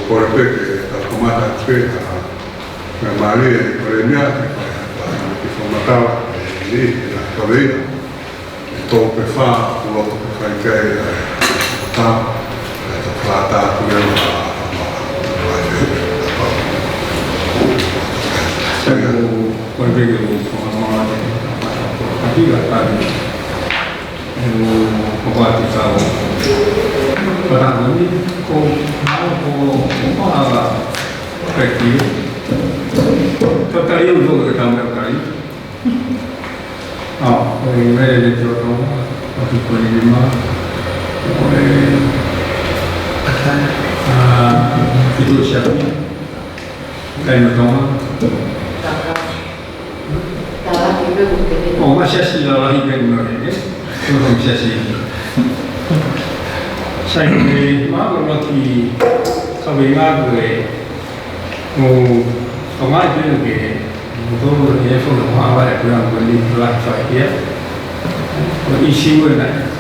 por repente la comata aspetta la Maria di premiati che formatava lì la Torino e tutto per fare quello che fa in che la fatta poi vedo la tadi pokoknya tahu orang ini kok apa pergi terkali untuk kita kali mereka di Jorong waktu kelima itu siapa kain dong masih sih lagi kain ini Turun sesi. Saya ini mahu lagi kami mahu kemana juga untuk dia pun apa yang kurang beli belah saya isi mana.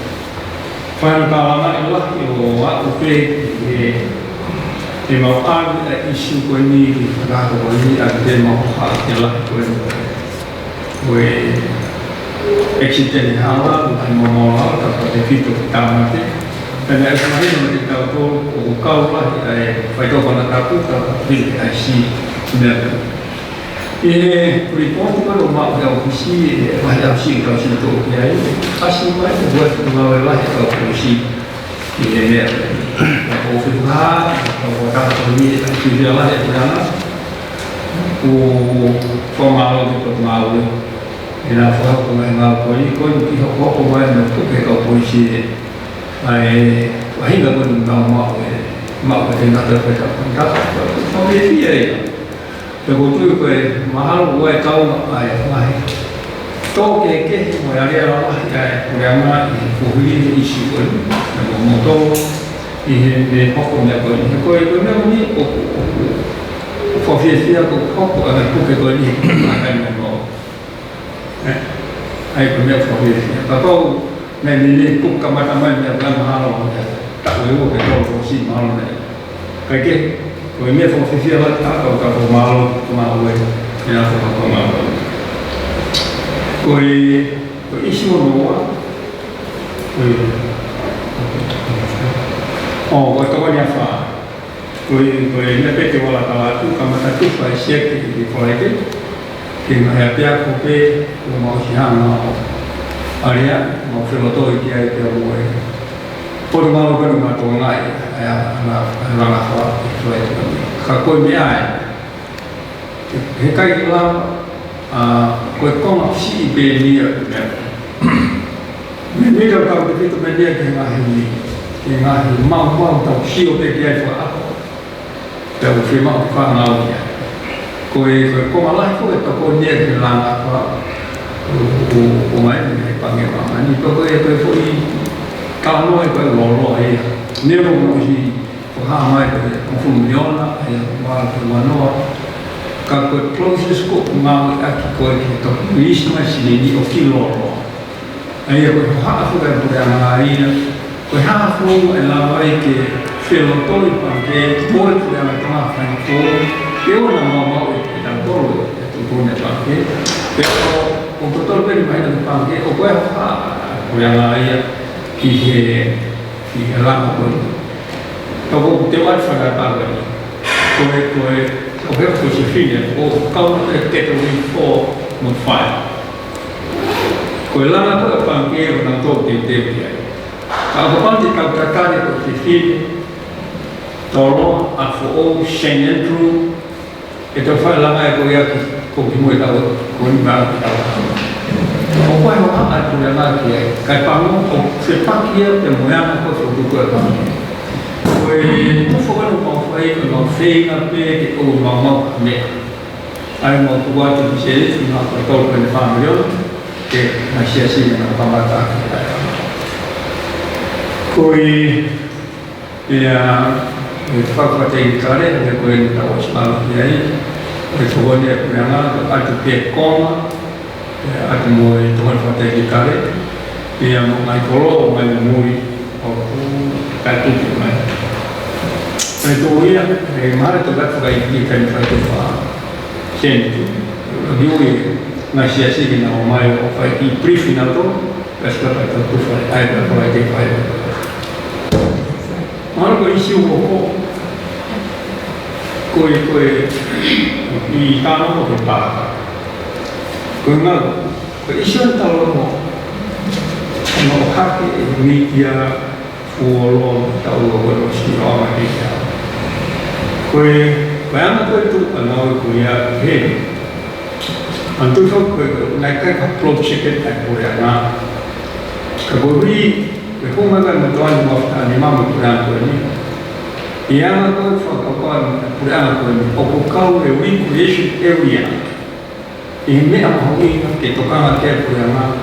Pada kalangan Allah itu aku di mau ada isu ini di negara ini ada mau hatilah Eksisten awal bukan menolak atau itu pertama sih. Dan yang kemarin kita tahu kau lah, baik orang aku tapi IC benar. Ini report itu rumah polisi, banyak sih kalau situ ya. Asal mana buat rumah lah kalau polisi ini ya. Kalau fitnah, kalau orang polisi itu lah ya berana. Formal itu formal. Ina fua kuma ina poli ko ki ho ko ba no to ke ko polisi ai wahinga ko na ma ko na ta ka ta ko ye ti ai to ko tu ko mahal wa ka ai to ke mo ya ya ma ko hi isi ko na mo to i ho ko na ko na ni ko fiesta ko ke ko ni ka no ai punya profesi. Tapi ini pun kamar-kamar yang mahal, tak boleh buat profesi mahal ni. Kerja, punya profesi apa tak tahu mahal, ni apa mahal. Kau isu mana? Kau tahu ni apa? Kau ni peti wala kalau tu kamar tu pasien di kolej. Kena hati aku pe mau siang mau area mau filosofi dia itu boleh. Pada malu kan macam ngai, anak apa itu itu. Kalau dia, hekai lah, kau kau si beli ya. Ini kalau kau itu beli kena mau tahu si otak dia itu apa. Tahu firman faham dia. Kau malah kau dia bilang apa? Main panggil apa? Ni kau kalau kau lolo ni mau si faham kau mula malu kalau proses kau mau kau itu list masih ni okey lolo. Ayah kau kan hari kau aku elawai ke film tu panggil buat yang tengah kau eu não mau kita tolu itu punya pakai pero untuk tolu ni mana pakai opo apa yang lain kihe lama pun kalau tewat pada pagi kowe posisinya kau kita info mufai kowe lama tu pakai orang tu dia kalau panti kau kata posisi tolong aku Schengen tu itu file lama aku ya kau dimulai tahu kau ni baru tahu. Kau yang mana aku yang lagi? Kau panggil kau sepak dia temuan aku suruh kau panggil. Kau fokus kau file apa kau mau ni. Aku mau buat tu sendiri, aku tahu kau ni panggil ke masih sih nak pembaca. Kau ya fakta yang kali ada kau yang tahu selalu jadi. Kemudian dia ada pekong, ada mui tuan fakta yang kali. Dia mau naik polo, mau mui, aku kaki tu mai. itu ya, mana tu kat sebagai ikan itu sentu, biu nasi asyik kita omai opai di brief kita tu, kasih kita tu file, ada file file. Mana kau isu kau, kau di tanah kau tak, kau isu tahu mau hak media, follow tahu kau siapa dia. Bayang aku itu kalau kuliah he, antu kau naik ke approach sikit naik kuliah na, kaburi, kau makan tuan waktu ni mama kuliah tu ni, yang aku fakirkan kuliah tu ni, aku kau recreation area, ini apa ini kita kan ada kuliah na,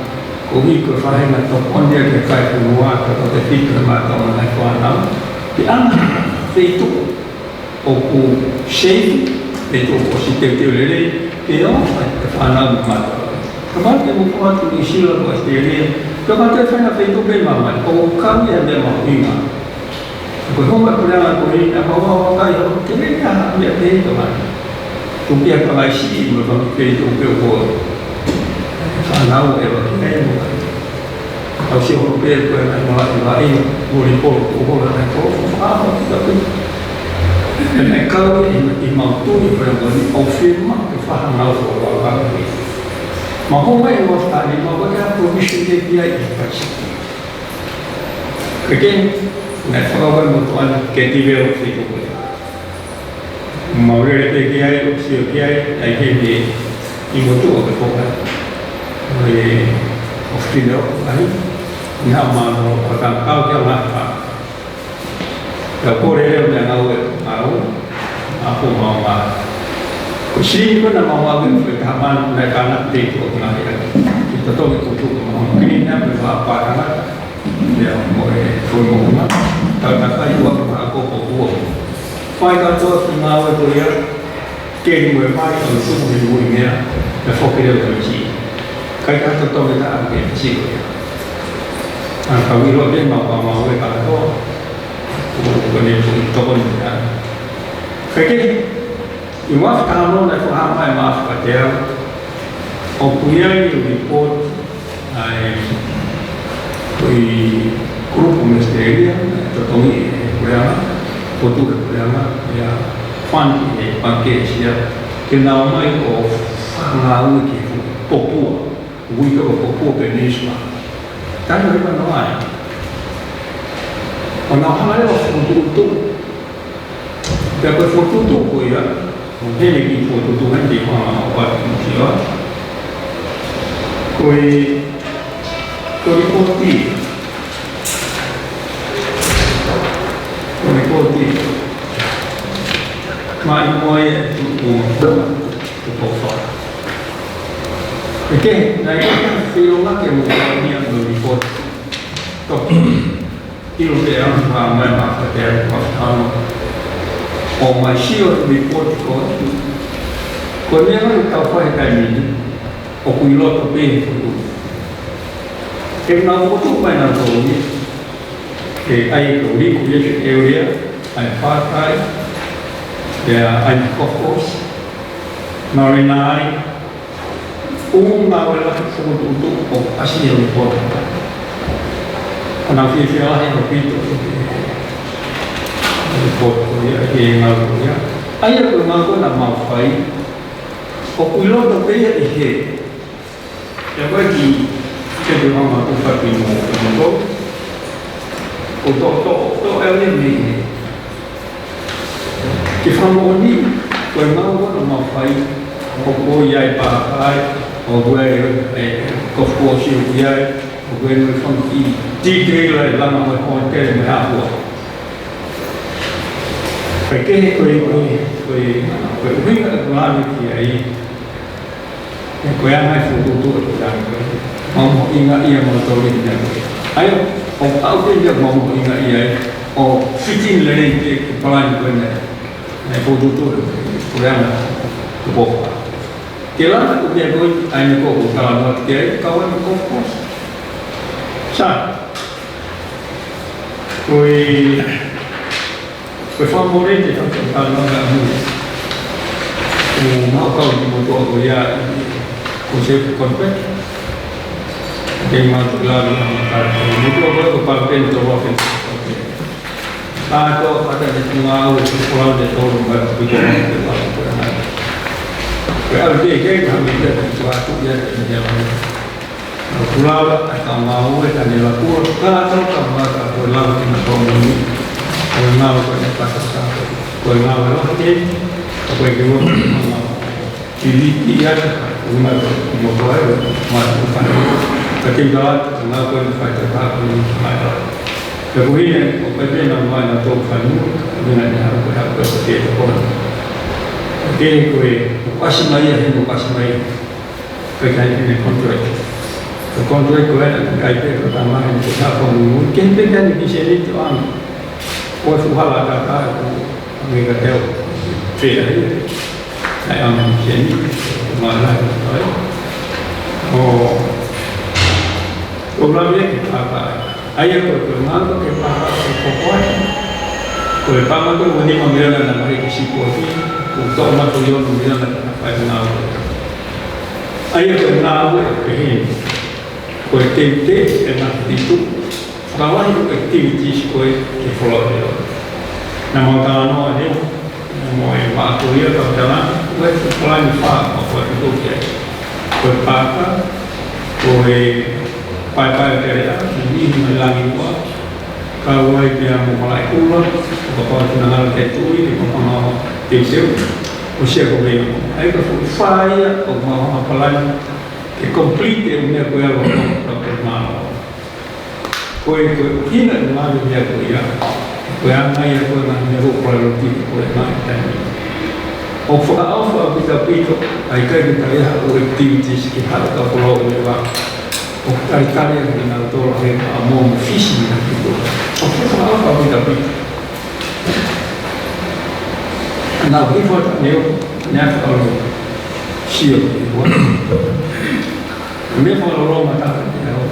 kau ni kau faham atau kau dia kita keluar atau terfikir atau mana kau nak, di mana itu oku shape itu positif lele dia fana mata kamu tu buat tu istilah tu istilah kamu tu fana itu bagaimana oku kami ada mau ingat kalau kamu pernah kau ini apa kaya kita dia itu mana tu dia kalau isi belum itu kau fana itu kita kalau si orang berbuat lain boleh kau apa tapi dan kalau imam tu berani afirma kefaham Allah Allah. Mahu mai waktu ini mahu dia permission dia ikhlas. Again, nak kalau tuan ketiga waktu itu boleh. Mahu dia opsi dia lagi ibu tu apa kau boleh opsi dia lagi. Nama orang kau dia apa? Kalau dia mau aku mau Kusini pun nama orang berkaman mereka nak tidur mengalir. Kita tahu itu mungkin nak berapa anak dia boleh turun karena kayu aku buat. Pai kau semua itu ya kini mereka itu semua ini ya, fokus dia berji. Kayu kita tahu kita ambil berji. Kalau dia mau kalau boleh turun ya. Kayak iwas kalau nak faham apa maaf kata, opuyai report, grup ministerial, terutama berapa, foto berapa, ya fund pakai siapa, kenal mai of ngawu kita Papua, kita Papua Peninsula, tanpa mana, orang hal yang foto dapat foto tu kau ya, mungkin lagi foto tu kan di mana apa siapa, kau reporti, mai tu apa, okey, naik film nak yang mungkin yang report, tu, film dia ramai macam dia macam o masih report kau ni kan kau faham ni o pilot tu pun foto kerana foto mana tu ni ai kau ni creation area ai partai ya ai course marinai mawalah foto untuk asli report kalau visual yang begitu report yang malunya, ayah bermaku nama fai, popular tu dia ihe, jadi kita orang mahu pakai motor, untuk elit ni, kita mahu ni, bermaku nama fai, popular yang pakai, popular kofusi yang, popular funky, detail lama hotel merah. Porque foi claro que aí foi a mais futuro da mau ingat ia motor ini ayo aku dia mau ingat ia fitting lagi pelan benar futuro kurang cukup kira dia kau ayo kau kalau buat dia kawan kau pos sa Koe whamorete tau te whananga mui. O mau kau di motoa ko ia ko sefu konpek. Kei mau te lalu na makara. Motoa ko parpento wafen. Tātou kata te tunga au e tukurau te tōru mai kujo mai te wāku kura nai. Koe au te kei kami te te tuatu ia te te wāku. Nau kurawa a ka mau e ka ne la kua. Tātou ka maka koe lau ki na tōmu ni. Koe ngāu koe ne pakasāko. Koe ngāu e loha te. Koe ke wāku ki ngāu. Ki riti ia te unga koe motoa e mai kukana. Ka timbalata ka ngāu koe ne whai te pāku ni mai lau. Ka kuhine, o pepena mai na tō whanua, mina ni haru koe hau koe o te kona. O te koe, o kasi mai a himo kasi mai, koe kai kine contract. Ka contract koe na kai pēka tā mahi ni te tāpau nungu, kei pēka ni ki se ni te wāna. Koe fuhala tā kāi ko amiga teo, tēra hia. Kai anga ni se ni, o mai lai kai. O rami e ki tāpai. Aia koe koe ngāko ke pāpā ke kokoai. Koe pāma koe wani ma mirana na mahi ki sipo ati, ko tō mato ionu mirana na whai ngāko. Aia koe ngāko e koe hini. Koe te e ngā titu, whakawahi koe activities koe ke wholau reo. Nā mau tā anoa reo, nā mau e māko ia kau tā rāna, koe te whalani whā ma koe te tōki ai. Koe pāpā, koe pai te rea, ni mai langi mua. Ka uai pia mo malai kula, ko pa tuna ngala te tui, ko pa ma te seu. O sia ko vei mo. Ai ka fu faia o ma palai ke complete o mea koe alo ko ko ma. Koe hina ni ma mea koe ia. Koe anga ia koe ma mea ko koe lo tiki koe ma tani. O whaka awha pita pito, ai kai ki tareha o activities ki hara ka pulau me wa. O kari ki nga tōra he a mō mo fishing na ki tōra. O whaka awha pita pito. Nā whiwhata neo, nea whakaro sio ki hua. Me whakaro ma tāka ki hao.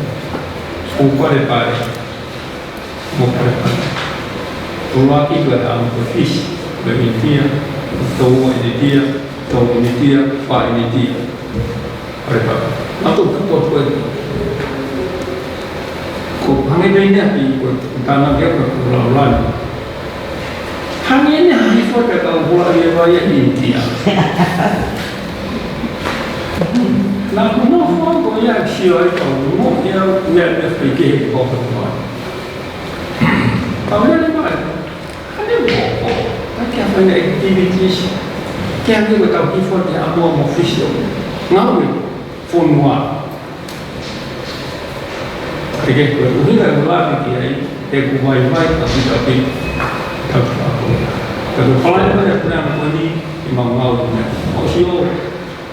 O kare pare. Mō kare pare. Tō waki koe a mō fish. Koe mi tia, tō ua i tia, tō i tia, wha i tia. Kare pare. Nā tō kato koe. Ko hangi rei nea ki koe tāna kia koe kura lani. Hangi nea hai whaka kau hula i e vai e India. Nā ko nō whango ia sio ai kau mō ia mea mea whai kehe ki kōka mai. Kau mea mai, hane mō, ka kia whaina activities, kia kia koe kau ki whati a mua mō fisio. Ngāwe, whonua. Ke koe uhina e mulāki ki ai, te kumai mai ka pita pita. Tau whāko. Ka koe whalai mai a puna koe ni, i mau ngau mea. O sio,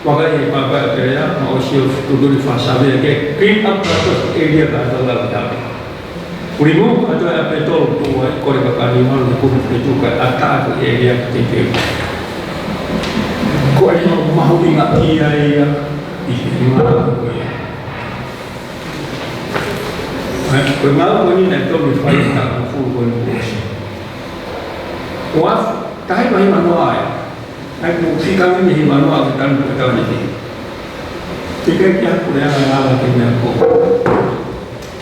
wakai e pāpai a perea, ma o sio tuturi whāsawe ke clean up practice area ka ata lau tāpe. Uri mō katoa a pe tolu tōa e kore kakari maru te kuhu te tuka a tāko area ka te teo. Ko e no mahu inga ia ia, i he ngā koe. Koe ngāu koe ni nei tomi whai tā ka furu koe ni kōsi. O afu, tahi mahi manoa ai. Ai kō whikami ni hi manoa ki tanu koe tau ni hi. Tika ki haku rea ngai ala ki mea kō.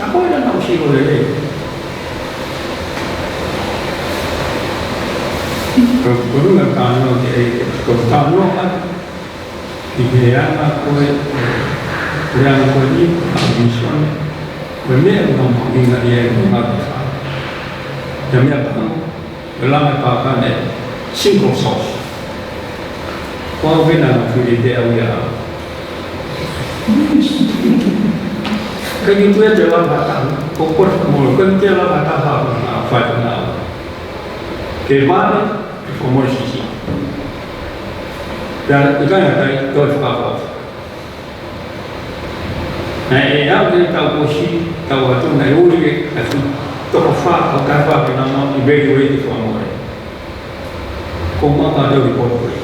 Ta koe na nau shiro le le. Koe runga kāno ki e, koe kāno ai. Ki he anga koe, rea na koe ni, a misuane. Koe mea una mahinga i e ngā ngāti. Te mea pango, e langa pākane, single sauce. Koa wena na whiri te au ia. Ka ki tue te langa tāna, ko kore mōru, koe te langa tāha ngā whaita ngā. Ke māne, e whamori sisi. Pea, i kainga tai, toi whakawhau. E au te tau koshi, tau atu, nei uri e atu, toko wha, o kai wha ki nā mau, i veri rei te whamore. Ko maka reo i koto rei.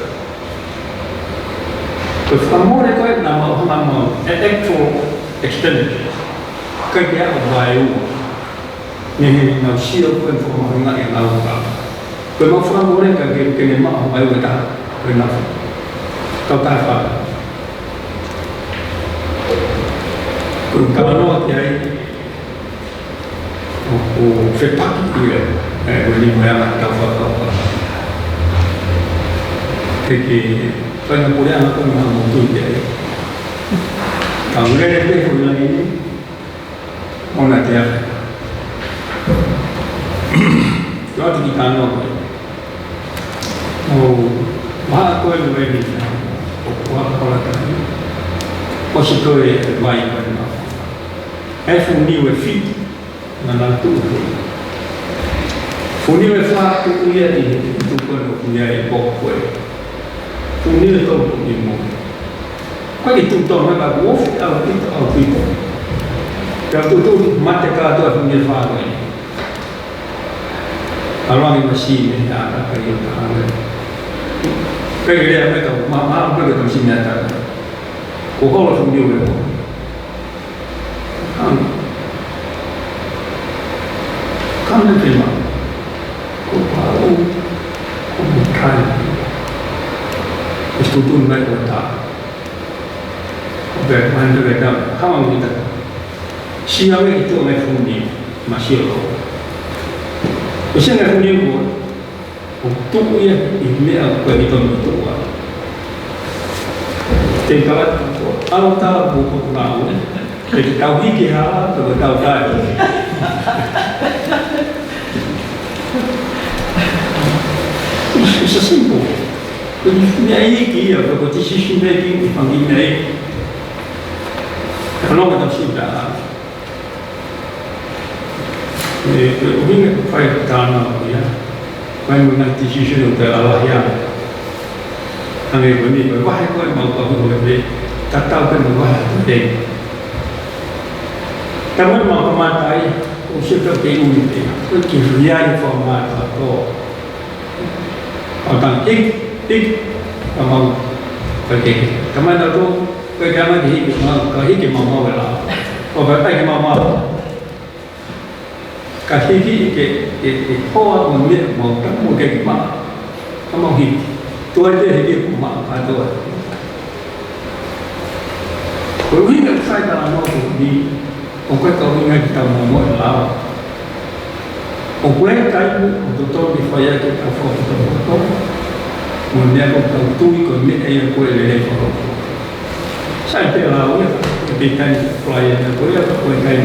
Ko whamore koe, nā mau hanga mau, actual expenditure. Kai te au vai ua. Nehe nau sio koe whamaringa i ngā ura. Koe mau whakangore ka ke me maa mai ua taha, koe nga tau taha whaka. Koe kalanoa ki ai, o whepaki i e, koe ni moe anga tau whaka. Ke whainga pore anga koe nga motu i ai. Ka urere pe hui langi ni, ona te awhi. Yo atu ki kānoa koe. O maha koe lue ni o kua kalatani. O si koe e mai koe nga. E whuniu e whiti, nga nga tūku. Whuniu e whātu uia i tūku no kuia e bok koe. Whuniu e tōku i mō. Koe ki tūtō mai ka wofi au pito au pito. Kia tūtū mate kātua whuniu e whātu e. Arangi masine ta ka i ta hanga. Kai rea me ka ma ka ka masine ta. Ko hola fu miu e. Kan te ma. Ko pa o ko mo kai. Esto tu mai ko ta. Be man de ta ha ma mi ta. Si ave ki to mai fu ni ma si o. Kasi nga kung yun mo, kung tuko yan, hindi ang pwedeng tuwa. Tingkalat ko, anong tawag buko na ako? Kaya tao hiki ha, kaya tao tayo. Isa simple. Kung hiki, kung decision making, pang hinay, ano ka siya? Uhinga ko kaya tāna ko ya. Kaya mo nang decision o te ala yan. Ang iba ni ko, wahay ko ay magpagulo e. Tataw ka ng wahay ko e. Tama mga kamatay, kung siya ka kayo ulit e. Kung kifiyay ko ang mata ko. Pagkang kamang pagkik. Tama na ko, kaya kama kahiki mamawala. O kapay mamawala. Kahiki ke hoa mo me mo ta mo ke ma amo hi to de he ko ma ka to ko hi na sai ta no ko di o ko ka ni ngai ta mo mo la o ko ka mo to to di fa ya ke ta fo to mo ne ko ta tu ko me e ko le le fo sai te la o ya ke ta playa ko ya ko kai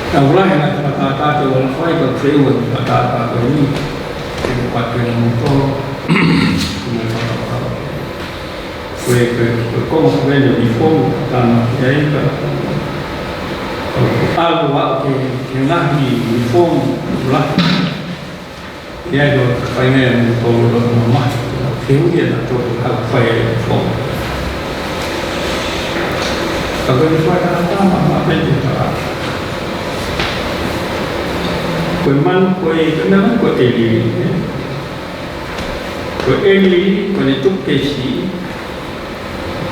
Ang wala nga nakakatato wala fay ka freeway nakakatato ni yung patro ng motor fue como se ve el uniforme tan ahí algo que nahi uniforme lah dia do painel motor do mamah dia na to ka fay uniforme kalau dia fay mama apa Koe man, koe kenaman koe eli. Koe eli, koe ne tukesi.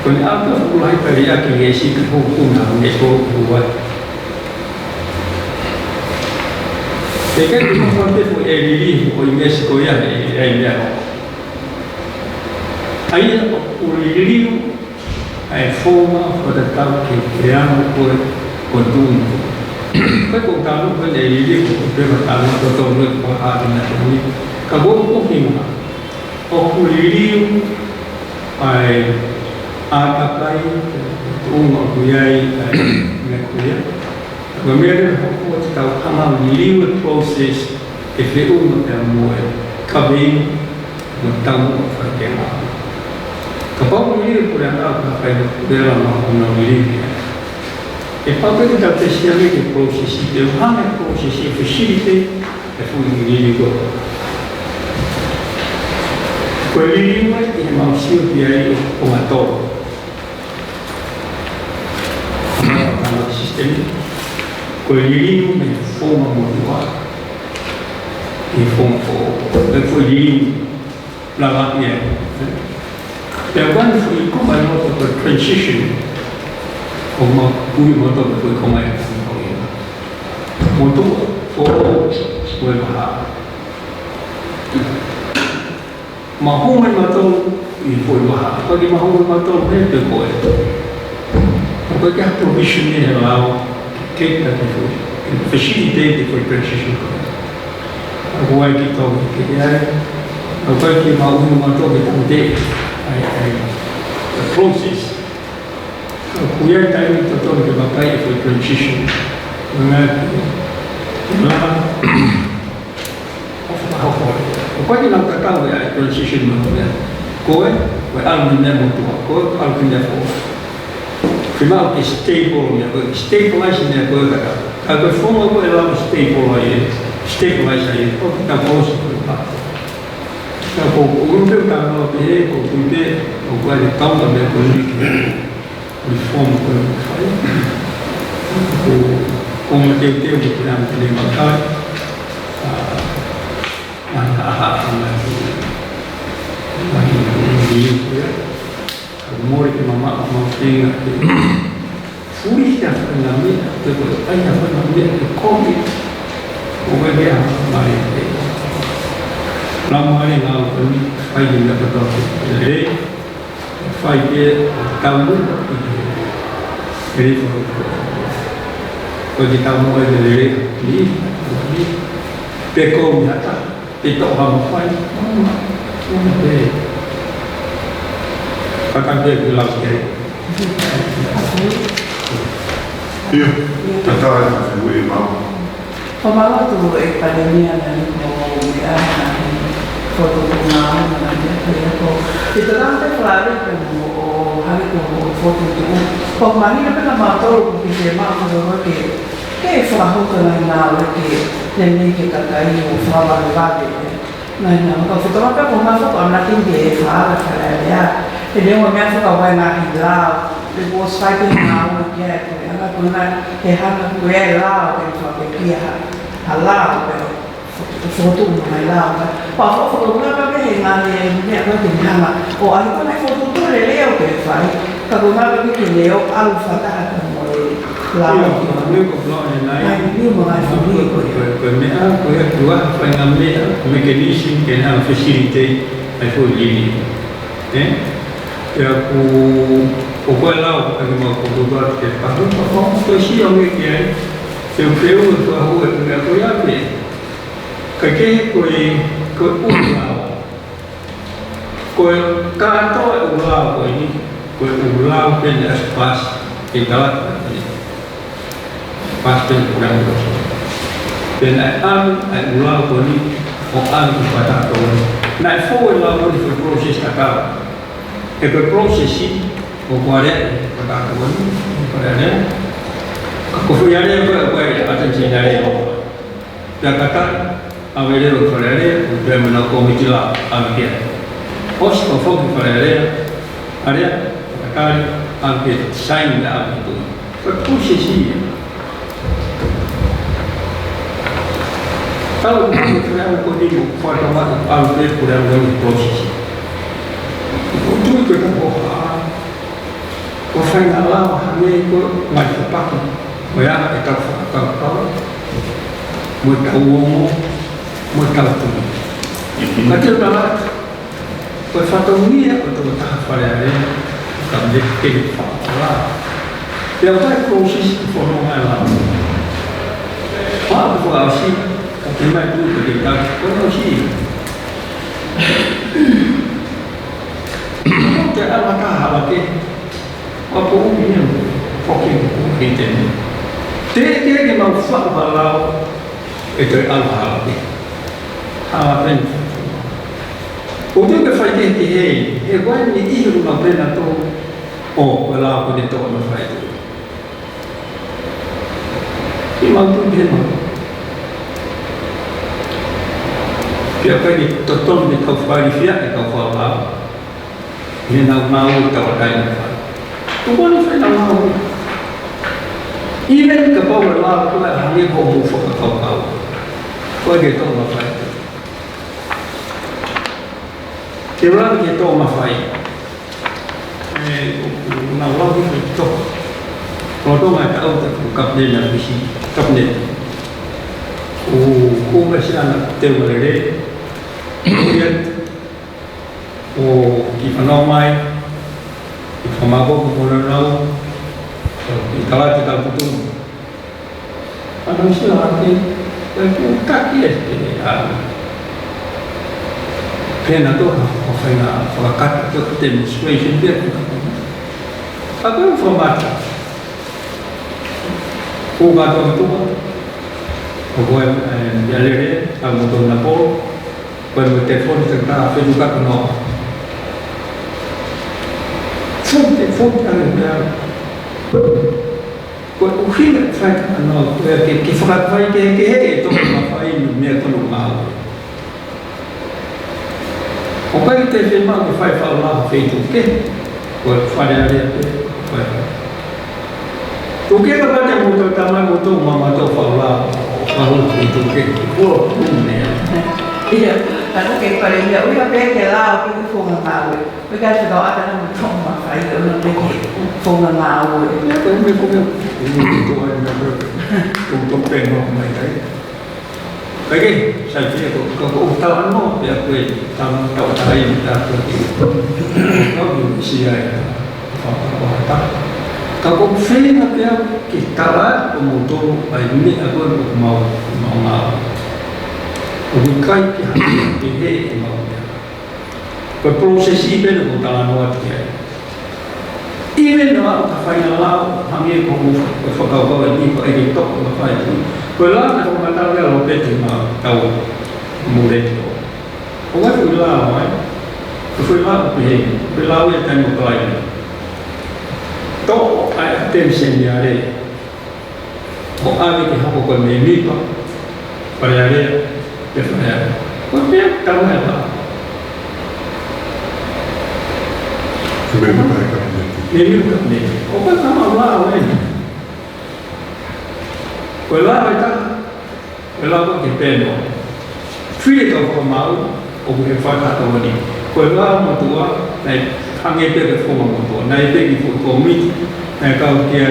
Koe ne apa ulai pari aki ngesi ke hukuna, ngeko buat. Teka di mafate koe eli, koe ngesi koe ya, ya. Aí o eli, a forma para tal que criamos koe contunto. Cái cuộc đời lúc cái này đi cái mặt tàu nó tổ lực của họ thì là cái cả bốn quốc hình mà ông đi phải tập cái ông ở quê người quê và mấy đứa họ có tàu tham làm live process cái việc ông nó làm muội cabin một tàu phải cái nào các bạn live của anh ta phải để làm nó live E proprio da testimone che processi, del hame processi, facilite e fu in lingua. Quelli lingua e mausio di aereo come toro. Allora, sistemi. Quelli lingua e forma modulare. E forma, e poi lingua, la materia. E quando fu come è noto per transition, Oma pui motor pui komai motor for pui maha Mahungan matong ipoi maha. Pagi mahungan matong hepe koe. Pagi kah provision ni halau take that for facilitate for transition. Aku ai kita kaya aku ai mahungan matong kita ai process. Aku ai tahu kita tahu kita pakai for transition. Mengat lah. Kau ni nak tahu ya transition mana? Kau alumni mutu, kau alumni apa? Firma que stable ya, stabilize ni kau kata. Kalau forma kau adalah stabilize aja. Kau tak boleh sebab. Kalau orang tu tak mau pergi, kau pergi, kau ada tahu tak dia pergi reform kau. Kau mesti kita dalam makan. Umur itu mama tinggal. Furi dah mengambil, betul. Ayah mengambil COVID. Orang dia mari. Lama ni ngau ni, fight dia betul. Jadi fight dia tahun jadi kalau kita mau jadi ni pekong nyata, itu ham fight. Akan dia bilang sekali. Iya, kita ada sebuah imam. Pemala tu pandemia dan kemudian foto kunang dan dia itu nanti pelari kalau hari itu foto itu pemani apa nama tahu kita mak kalau ke faham kalau nak yang ni kita kayu faham lagi. Nah, kalau foto apa pemala tu anak tinggi faham kalau ya. Jadi orang yang suka warna hilau, dia bos fighting hilau dia, anak guna kehan gue hilau, dia suka dia halau, foto mana hilau, kalau foto guna apa kehan dia apa tinggal lah, oh aku nak foto tu leleo ke fai, kalau guna apa leleo, alfa tak ada mulai lau. Ini kau ni lain. Ini mulai sendiri kau. Kerana kau yang dua pengambil mekanisme kena facilitate aku ini, ya aku lau lagi mau aku buat ke pakai apa sih yang ni saya tu aku aku ya ni kerja kau ulang kau kantor ulang kau ini kau ulang dengan pas tinggal pas kurang dan ulang kau ni orang pada kau naik forward lah kau di proses kata Eko proses ini, bukannya pada kawan, bukannya aku punya apa ada jenis apa. Dia kata, awal dia bukannya dia menakut mestilah ambil. Pos kau bukannya ada kata ambil sign dah itu. Proses ini. Kalau kita kau di foto mana ambil kurang dari proses. Untuk kita bohong, orang Allah hanya ikut macam apa? Mereka kita kau, mereka umum, mereka tu. Macam mana? Perfatong ni aku tu tak pada hari kami kita Allah. Yang saya proses performa Allah. Apa proses? Kami mahu kita proses. Jangan makan lagi. Apa umumnya? Fokin kita ni. Dia ni mau faham balau itu Allah lagi. Apa ni? Untuk berfaidah ni, hewan ni ihu nak benda tu. Oh, balau pun itu orang berfaidah. Imam tu dia mau. Dia pergi total di kafir dia di kafir Allah. Ini nak mahu tahu dah. Tu pun saya nak mahu. Even kapal Allah tu hanya kau mufak kau. Kau dia tahu apa itu. Orang dia tahu apa itu. Nak Allah itu tahu. Kalau tu nak tahu tu kapal nak bisi kapal. Kau mesti nak tahu mereka. kemudian kipanau mai kifamago kumunanau ikalat kita putung anong sila akin kaki este pena to ofay na fakat to demonstration dia apa yang format Kuga to Pokoknya jalur ang motor na po, pag telepon sa Facebook at ano. So, telepon na kung uhin at fact ano, kifakat fay kaya ito mafay niya ito lumaw. Kung kayo telepon mo, fay lang Facebook eh. Kung fay na rin Tuke ka ba niya motor tama motor mama to fala kalau itu ke oh ini iya karena kayak pada dia udah kayak lau itu fungan lau mereka sudah ada nama cuma kayak itu nanti fungan lau ya tuh mereka itu ada untuk pengen mereka lagi saya kira kalau utawan mau ya gue tahu tahu kita kalau siapa apa Kalau saya nak kita lah pemutu ini aku mau bukan kita mau berproses ini aku tahu awak dia. Ini nama kafanya lah kami kamu fakau ini kau ini top apa itu. Kalau aku kata dia lopet cuma tahu murid tu. Awak ulah awak. Ulah pergi. Ulah awak tanya pelajari. To attention yare o ave que hapo con mi amigo para yare de fare con me calma mi o pa sama Allah quella che peno free of mal o che fa ta to ni quella mo tua dai Angin dia berfungsi untuk naik pergi komit, kalau dia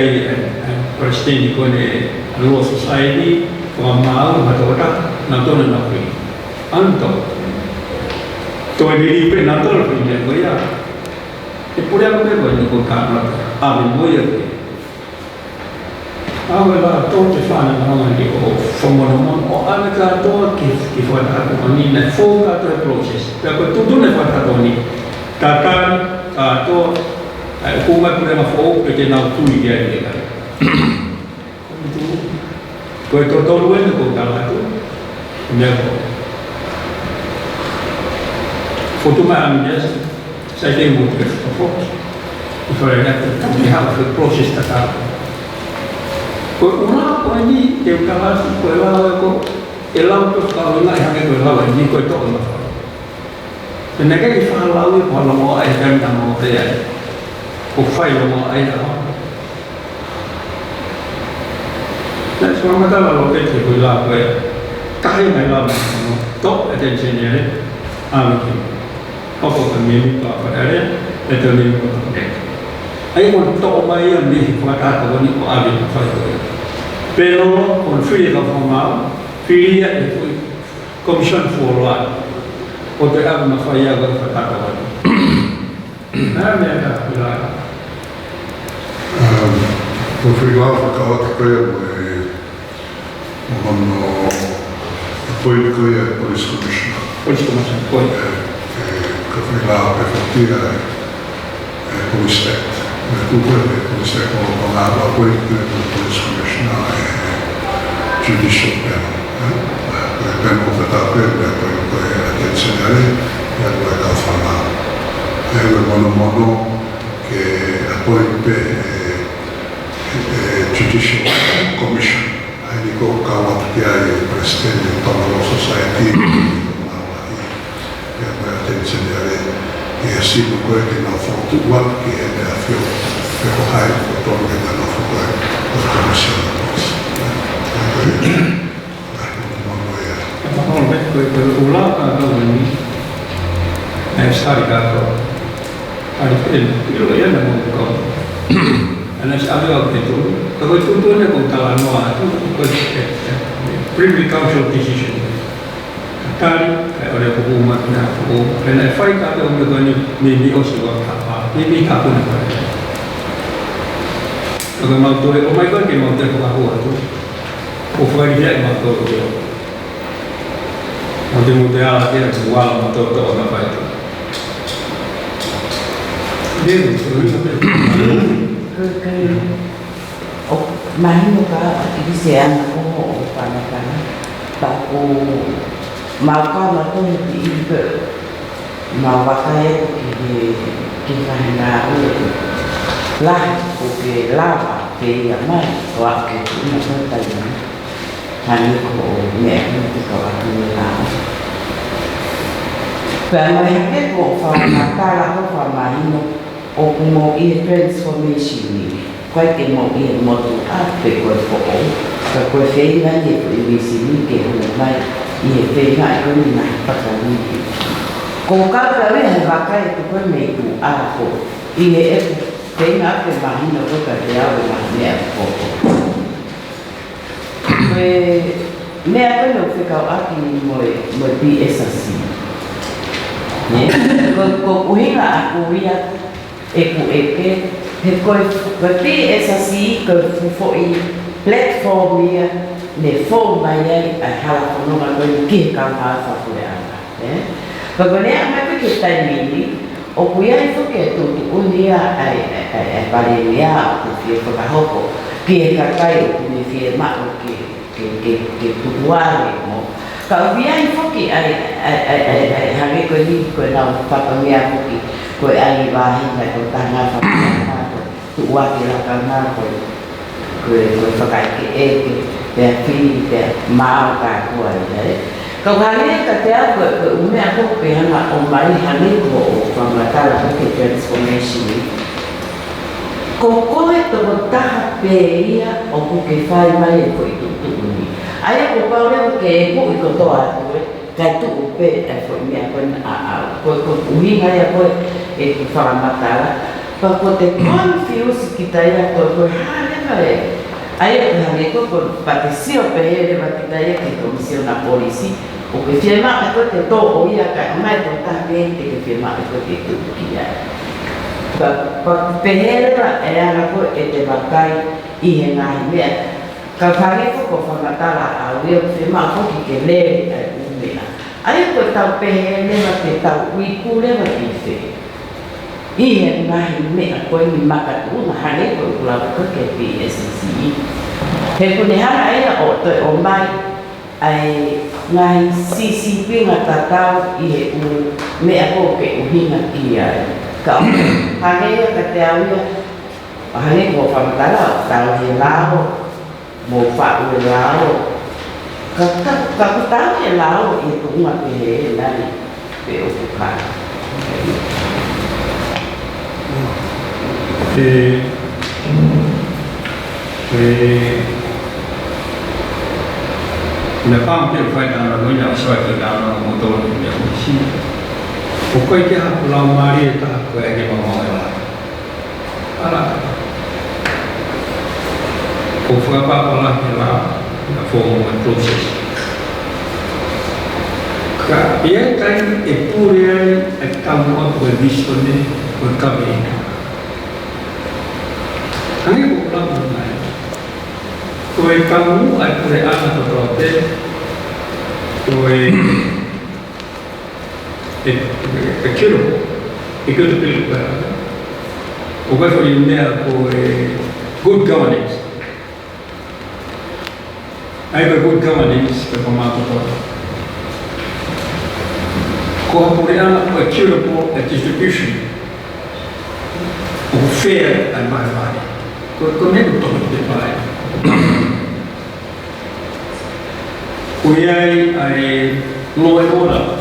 presiden ikut law society, formal atau apa, nanti nak pergi, anto, tuan diri pun nanti nak pergi dia, Ipure apa ni kau kan, abis moya, awalnya tu cefana nama dia, formal, awalnya tu kifat aku ni, nak fokus tu proses, tapi tu nak fokus tu ni, kata atau hukuman pernah mafu kerja nak tui dia ni kan. Itu, kau tahu luar tu kau tahu dia kau. Foto macam ni saya tengok mudah foto. Kalau nak lihat proses tak. Kau orang ni dia kalau kau elang tu kalau nak yang kau lawan ni kau tahu lah. Mereka di fahalau kalau mau ayat dan mau ayat, kufai mau ayat. Dan semua kita lalu kita boleh apa? Kaya malam, top attention ni, amin. Apa kami apa ada? Itu ni. Ayat pun top main ni, kata kau ni amin. Pero on free kalau formal, free itu commission for what? Untuk apa mafia berkata kawan? Nah, mereka bilang. Configurava aquela que no apoio que ia por isso commissioner. Por isso commissioner, foi. Que foi lá para fazer com o STEC. Com o STEC, com o apoio que ia por isso commissioner judicial panel. Ben opetato per poi attenzionare e allora da fama è un modo che poi judicial commission hai dico kawat che hai presidente della society e allora attenzionare e sì quello che non fa tutto che è da fio per hai fatto che non fa la commissione ulang atau ini, sekali kata, ada itu ya nama kau. Anak saya waktu itu, kalau itu ni kau tahu nama itu, privy council decision. Tari, oleh hukumat na hukum, kena fai kata untuk ni mimi oswa apa, mimi tak pun apa. Kalau mau tu, oh my God, dia mau tu apa tu? Oh, fai dia mau tu dia. Mau tu ala dia jual mau tu apa itu? Dia tu sampai. Oh, main muka ini siapa aku panas aku mau kau di ibu mau pakai kita hendak lah oke lava ke yang mana waktu itu macam tadi hanya kau itu kau akan lah kalau yang kau faham mata kau faham ini aku mau ini transformation ini kau mau ini mau tu apa kau faham kau faham ni kau ini sini kau mai ia faham aku ni nak pakai ni. Kau kalau yang pakai itu pun megu aku. Ia faham aku bahan aku kerja bahan aku. Me aku nak fikir aku ni mau biasa sih. Ni, kau uhinga aku ia aku kau biasa sih kau foi platform ia ne phone bayar hal kono kalau kih kamar satu ada, Bagaimana apa kita ini? Okuya itu ke tu unia Valeria tu pagahoko que kakai ni firma que tutuare mo ka via info que hage ko ni ko na papamia ko ai ba hinda ko tanga fa tu wa que la kana ko pakai que fi mau ka ko ai kau hari kata apa? Umi aku pengen nak ombai hari ko pembatal ke transformation. Kau itu bertahap beria, aku kefai mai ko itu ni. Ayah ko paulah ke ko itu toa tu, katu upe umi aku ko umi ayah ko pembatal. Kau te confuse kita ya ko hari mai. Ayah hari ko patisio pehele kita ya ke komisi na polisi. O que firma itu te to ia ka mai totalmente que firma itu itu kia. Pa pehele era ko te bakai i na ia. Ka fare ko famatala au firma ko que le umena. Ai ko ta pehele na te ta wikule na kise. I na me ko ni maka tu na hale ko la ko ke PSC. He ko ne hana ai o to o mai ai ngai CCP ngatatau i me ako ke uhinga kia ka hane ka teawia hane ko famatala tau he lao mo fa u lao ka tau he lao i tu ma pe he nani pe o ka na pam te fai na no nya so ke na no mo to ni mo si o ko ke ha la mari ta ko e ke mo la ala o fa pa la ke la na fo mo process ka ye kan e pure e ka mo ko visione ko ka be ani ko la mo na koe kamu ai pure ana to te koe e kiro pili para o vai foi unea koe good governance ai good governance pe pamato to ko pure ana koe kiro po distribution o fair and my money ko ne to te pai Kuyai ai law and order.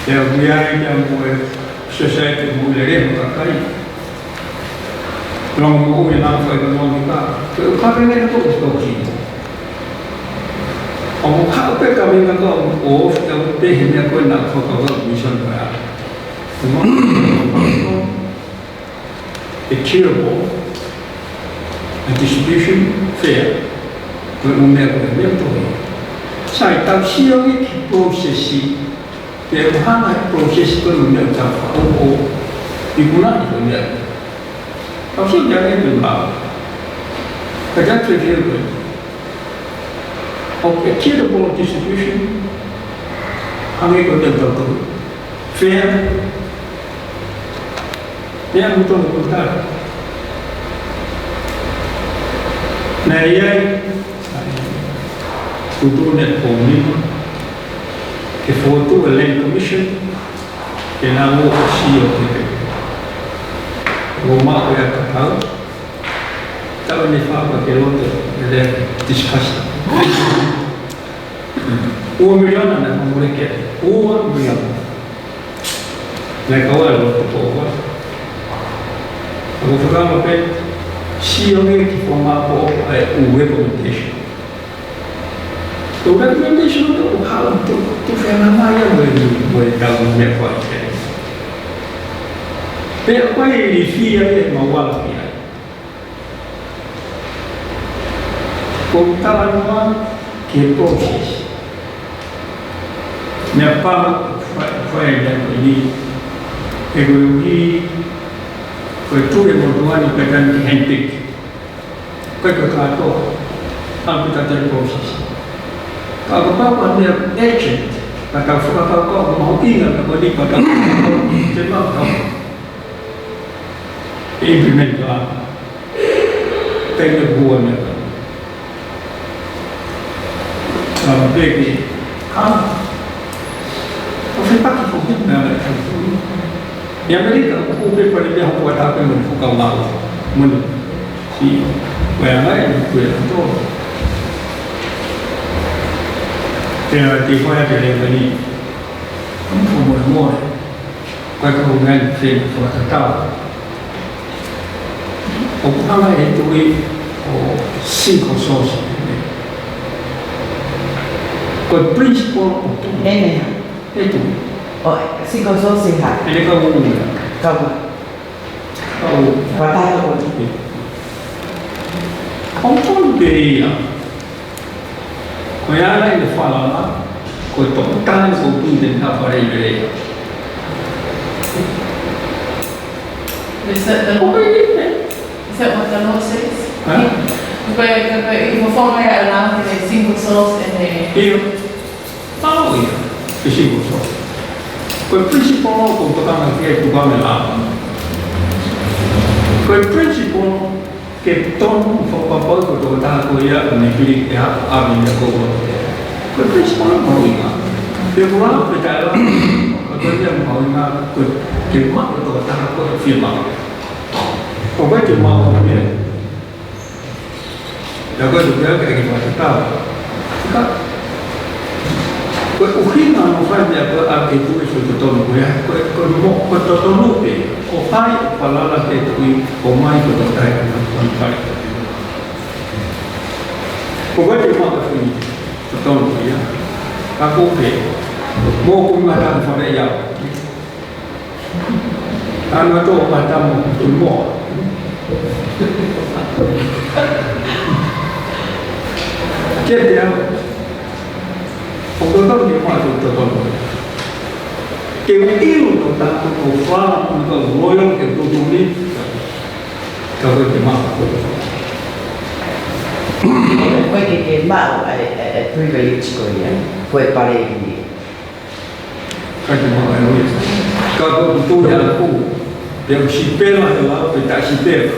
Ya kuyai yang buat society boleh kakai. Long mau yang ekonomika, kami ni tu seperti. Orang apa kami nak off, tapi hanya kau nak fokus mission berapa. Semua equitable distribution fair. Berumur berapa tu? sai tau sio ki prosesi pe hana prosesi ko nuna ta o ikuna ko ne tau sio ya ne ba ka ja tre of equitable distribution hangi ko den to fair dia mutu ko ta na ye tutu net komi ke foto land commission ke na mo sio ke Roma ko ya ka ta ne fa ba ke lo de discussion o miliona na mamore ke o miliona na kawal lo ko wa ko programa pe si o que forma o recommendation to recommendation to how to fena maya mo da me ko pe ko li fia e ma wala fia ko tala que process ne pa foi da ni e ko tu e mo duani pe dan hentik ko ka to am ta ter process ka ko pa ne agent ka ka fu ka ko mo inga ka di pa ka te ma ka implement la te ne buona perché non fai parte di in America pure per il bianco guarda per un fuoco malo sì guarda quello e ti fai a vedere lì un po' d'amore qualche momento sei fuori da oppure tu o cinque soci con principio e tu si cosa si fa e le cose una guardate un po' di con la in fala con totale con da fare il vedere Is that what the law says? Porque conforme a la de 5 solos en io che si può quel principio con totale che tu va là quel principio che ton fa poi con da coia ne fili che ha vinto quel principio non è per una per la quel che ma con da con firma o poi che ma non da questo che fa Ukina no fai a che tu sei tutto con tutto lupi o fai parlare che tu o mai tutto stai non fai o vai che ma fai tutto lupi a coppe mo come da fare ya hanno to matamo tu mo che dia Pokoknya dia masuk ke ilmu tentang kekuatan untuk loyal ke tujuh ini kalau dia masuk poi che mau è privilege con poi parenti kalau itu yang aku yang sipil adalah tidak sipil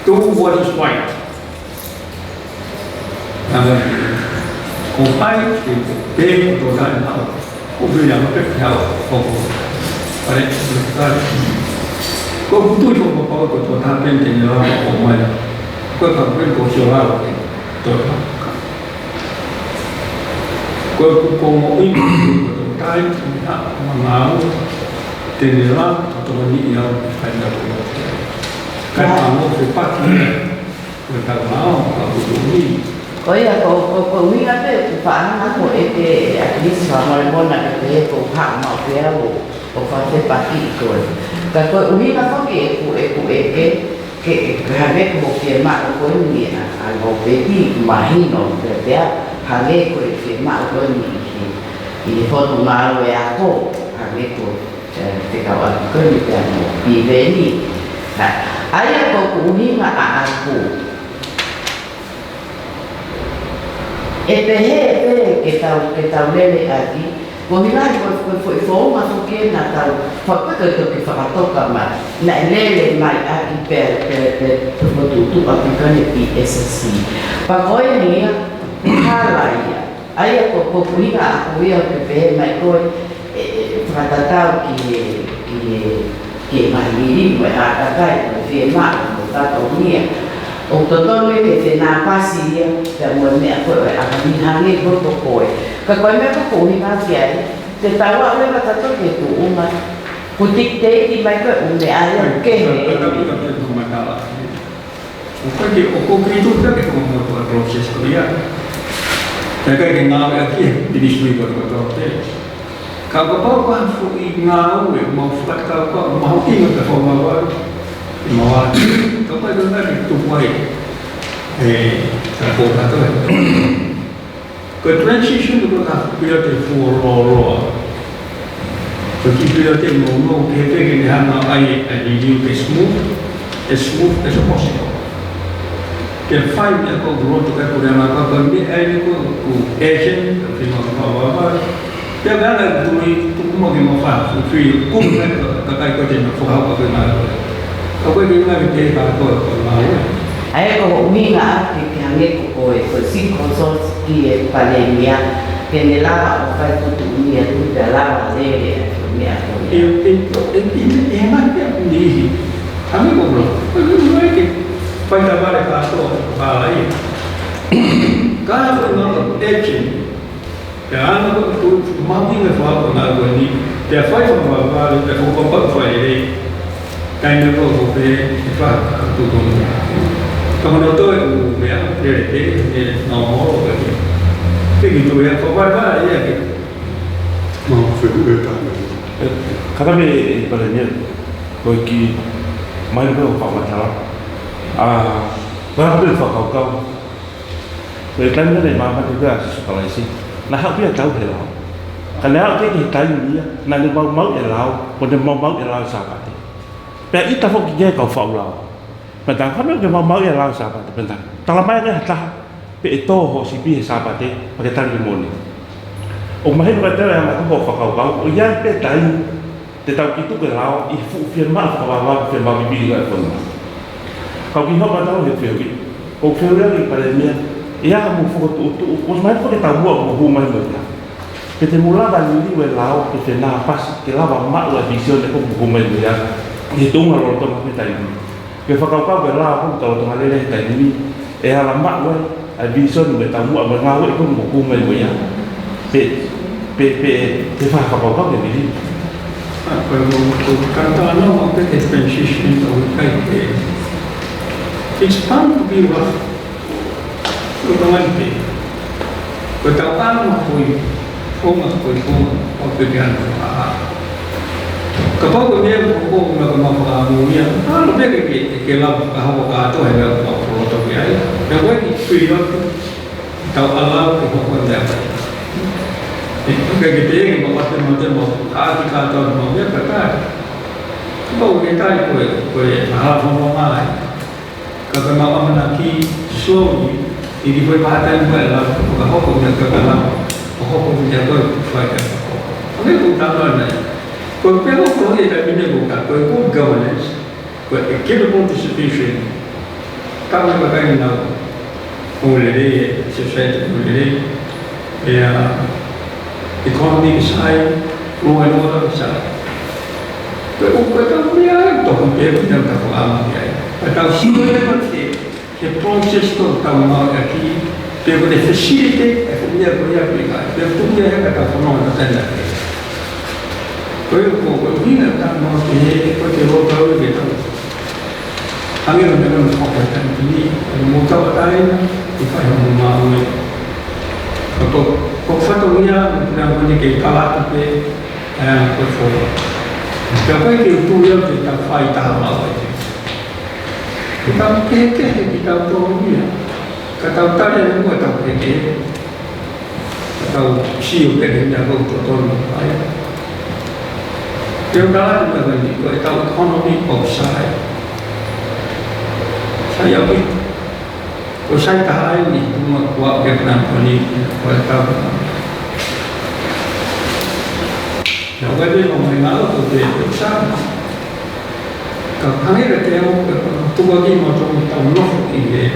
itu what is right compare che per tornare a obblighiamo per poco fare con tutto il poco totalmente nella come quello che funzionava torna quello come in totalmente ma tenerà autonomia fare la cosa che parte quel calmao autonomia Oia ko winga pe fa na ko e at least fa mo bona ke ko ha ma pe o fa te pa ki ko ka ko winga ko ke ku e que hage como firma ko ni algo peti imagino que hage ko firma ko ni y foto malo e ako hage ko te kawan ko ni piano viveni aya ko kuhinga aku pehe que tau lele aquí Kohinga foi uma foquena tal, foi que toca mais na lele mai aqui per produto africano e SSC. Pagoia nia halaia. Aí a kohinga akuia que pe mai coi fatatau que mai miri mai atakai no firma no tato nia. O totone que te na pasia da monia foi a minhange por coi. Kakoi me ko kuhinga fiai te tawa le matato ke tu uma putik te di mai ko unde ala ke o concreto da che come il processo di perché che nave aqui di distribuir o te kalau kau kan fu ingau mau fakta kau mau ingat ke forma baru mau kau pada dari tu buai transporta tu que transition do ka pilote fu ro porque pilote no que pegue de hana ai diu que smooth as possible que fai de ko groto ka por na ka ko ni ai ko agent que no va ya gana tu como que no fa fui como ka ka ko te no fa ka na ka ko ni na que ka ko na Aí como minha que hange ko cinco sons que pandemia que ne lava o faz tudo minha tudo lava dele minha e mais que ali amigo não é que faz trabalho para todo aí cada não é que anda tu mami fala na ali te faz trabalho te for para aí ainda vou ver e faz tudo como não estou eu me apetece não moro aqui begitu ya kabar ya não foi cada vez para mim foi que mais eu falo masalah berapa tu fakau kau Berita ni mama juga sekolah sih. Nah aku ya tahu hello. Kalau aku ni tahu dia, nanti mau hello, pun mau hello sahabat. Tapi itu fok dia kau fok lau. Pentang kami ke mau hello sahabat pentang. Kalau mai dia tah, pe itu ho si pi sahabat dia pakai tangan moni. Umai berkata yang aku fok kau, yang pe tahu, tetapi itu ke lau, ifu firman kau firman bibi juga pun. Kau kihau pada orang firman. Kau firman pada dia. Ia kamu foto tu, os mais porque tá boa o rumo mais muito. Que te mula da lili o lao, que te na pas, que lava mak la visão de como rumo mais muito. E tu uma lorto mais tá ini. Que fa kau kau bela pun kalau tu malele tá ini, e ala mak we, a visão de tá boa mas ngau e como rumo mais muito. Pe fa kau kau que ini. Kalau ano ang transition to kay expand to be rough. Otomatis, ketahuan makui, makui pekerjaan kapag dia hukum makamuya, lebih kelam kahwa kato ay proto biaya. Yang wani period tahu Allah hukum dia. Itu kayak gitu yang macam hati kato mau dia kata. Kapag kita kue hal formal, kapag mau menaki slowly. Ini foi bahagian dalam hukum yang terkenal, hukum yang berfaedah. Ini bukan mana. Kalau kalau kita ini bukan, kalau good governance, kalau equitable distribution, kami pakai nama, mulai society mulai, economic side, law and order side. Kalau kita punya, toh kita punya kekuatan dia. Atau semua macam que proses to tama aqui pelo de facilite a família vai aplicar pelo tudo é que está falando da tenda foi o vinha tá no que porque o cara que tá a mim não me conta aqui o motor tá aí e faz uma o fato minha não é que cala te por favor então que o tudo é que tá faz tá mal Kita keke kita tahu ni, kata tadi yang buat tahu keke, tahu siu keke dia kau tahu ayat. Dia dah ada bagi kau tahu ekonomi offside. Saya pun, kau saya tahu ni, cuma buat kebenaran ni, kau tahu. Yang ada orang mengalah tu dia besar. Kalau hanya dia tu bagi macam tahu loh ini.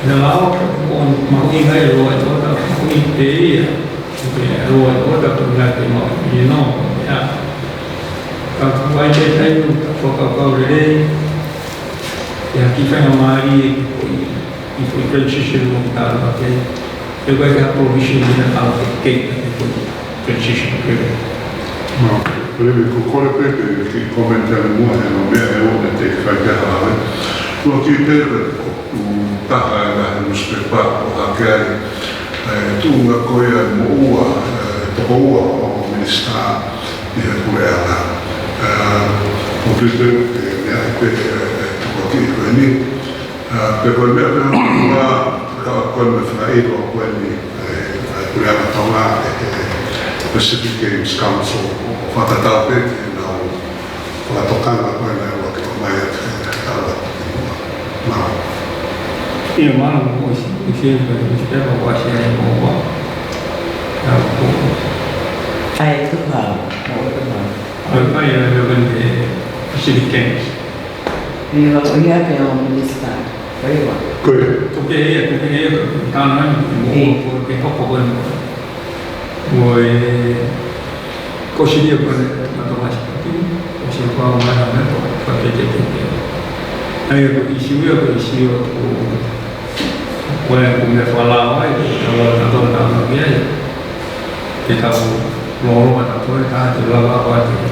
Kalau orang mau ingat luar itu ada ini dia, luar itu ada tu nak mau ini no ya. Kalau wajib saya tu kalau dia ya kita mari itu transition kita pakai. Juga ada provision yang tahu kita itu transition kita. No, volevo concordare che commentare muore non è uno che fa chiaro. Lo che per taha no spepa anche tu una coia mua toa o ministra di quella o presidente che anche quindi per quel mio quel frailo quelli quella trovare Pacific Games Council whakataupe nau whakatokanga koe nei waki o mai tawa nau. Ia mana mo isi kita bawa siapa bawa. Aku Ai tu ha. apa yang lebih Pacific Games. Ia ia ke o minista. Baik. Koe. Tukar kanan mo ke hokoban Moi kosidia pun atau macam itu, siapa mana mana pakai jadi. Ayo isu boleh punya falau itu kalau tahu dia kita lorong atau kita jual apa itu.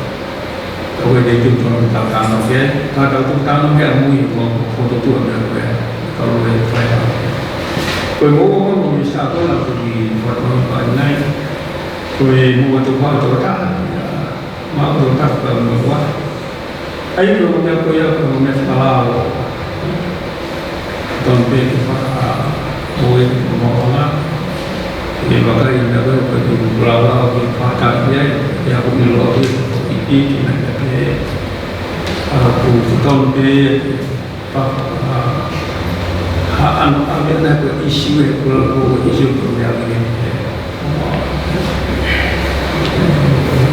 Kalau dia itu cuma tangan dia, kalau tu tangan dia mui foto tu ada kalau dia saya. Kalau mau bisa kalau pergi foto banyak. Kue mua tu kau tu dah, mak tu tak berbuat. Ayo tu dia kau yang falau, tanpa kita boleh menolak. Dia bagai yang ada pada beberapa perkataan dia aku melalui ini nanti aku tanpa anak nak isu kalau isu yang ini.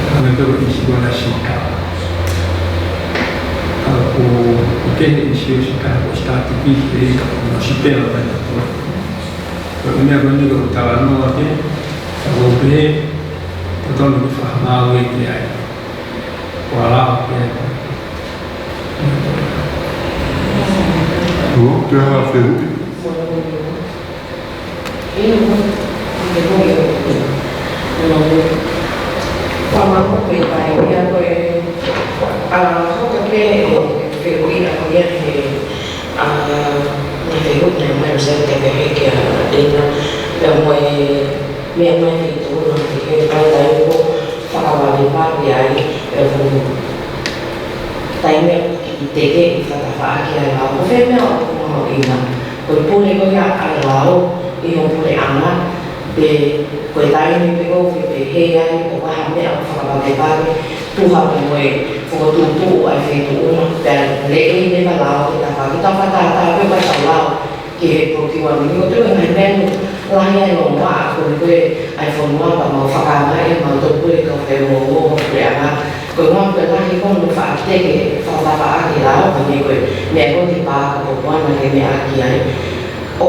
Kami berisi pada syarikat. Aku mungkin isu syarikat strategis dari sipil apa itu. Kami akan juga utaran lagi. Kalau boleh, kita lebih faham lagi dia. Walau dia. Oh, dia apa itu? Pamangku berita ini aku aku kena figuri aku lihat di Facebook yang mana saya TPP kia dengan yang memang itu nanti kalau itu fakawali pak ya time ITG fatafa kia aku femel aku mau ingat berpulih kau ya alau iyo pulih anak de kuetai ni pego ke hea o hame a whakapapepare tuha moe whakatutu ai whetu una pera lei ne malao ki ta whakita whatata pe mai taulau ki he prokiwa ni o tu ngai nenu lahi ai o maa ko ni koe ai whanua pa mau whakamai mau topu e ka whai o o koe anga koe ngā koe lahi kono whaateke whakapapa aki lao ka ni koe mea ko ti pā ka pokuana ke mea aki ai o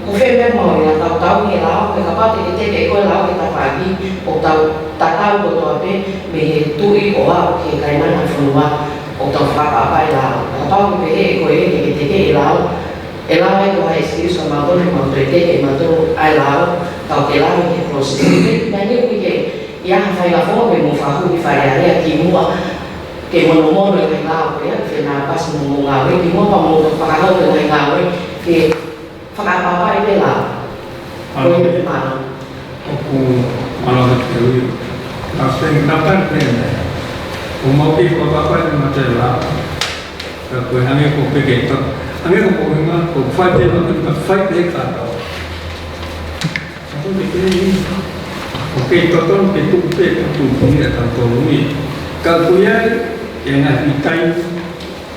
ko feme mo ya tau ni lao ke kapate ke te ko lao ke ta pagi o tau tatau ko to ape me tu I o a ke kai na funua o tau fa pa pa lao tau ke he ko e ke te ke lao e lao e ko ai excuse o ma to ni ma to te ke ma to ai lao tau ke lao ke process na ni ke ya fa la fo me mo fa ku fa ya ya ki mo ke mo mo le lao ke fe na pas mo ngawe ki mo pa mo fa ka ke ngawe ke apa ini lah, boleh mana? Aku malah terus, tapi dapat ni. Umur kita apa ini macam lah. ko hange ko peke to hange ko nga ko fight de no fight de ka to ko de ke ni oke to ke tu pe tu ni ka to ni ka ku ya yang itai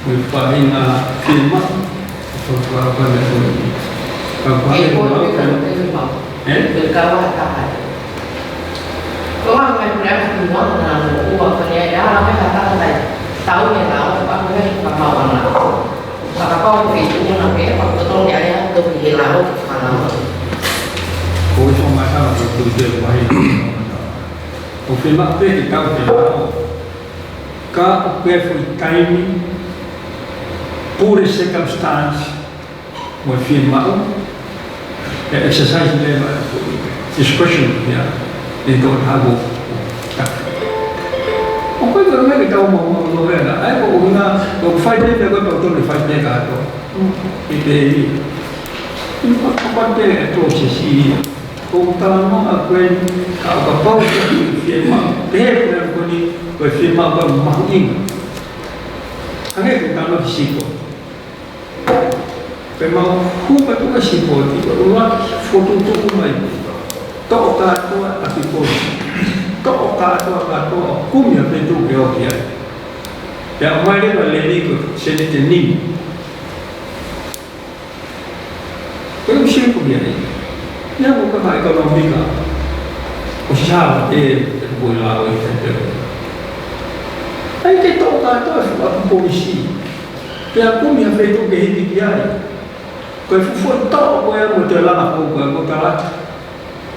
mo fa ina filma ko pa le ko ni ka pa le ko berkawan tak orang yang berada di mana uang penyedia mereka tak tahu yang tahu apa mereka mau mana kalau kau itu nanti apa betul dia yang tu hilang mana ko cuma masalah tu dia baik o filma pe kita filma ka perfect timing pure circumstance mo filma exercise level discretion ya itu hago apa itu namanya kita mau ada aku guna kalau fight dia aku tahu tu fight dia kan itu apa dia itu sisi kau tahu apa apa firma dia pun ni firma bermain angin kita nak siko memang hukum itu masih boleh ulang foto tu mai tak tahu tapi pun tak tahu kumia bentuk dia yang mai dia balik ikut sedikit ni kalau siapa dia ni yang bukan hak ekonomi kan usaha boleh lawan itu tapi kita tak tahu sebab polisi yang kumia bentuk dia kalau fufu tahu apa yang muncul lah aku kalah,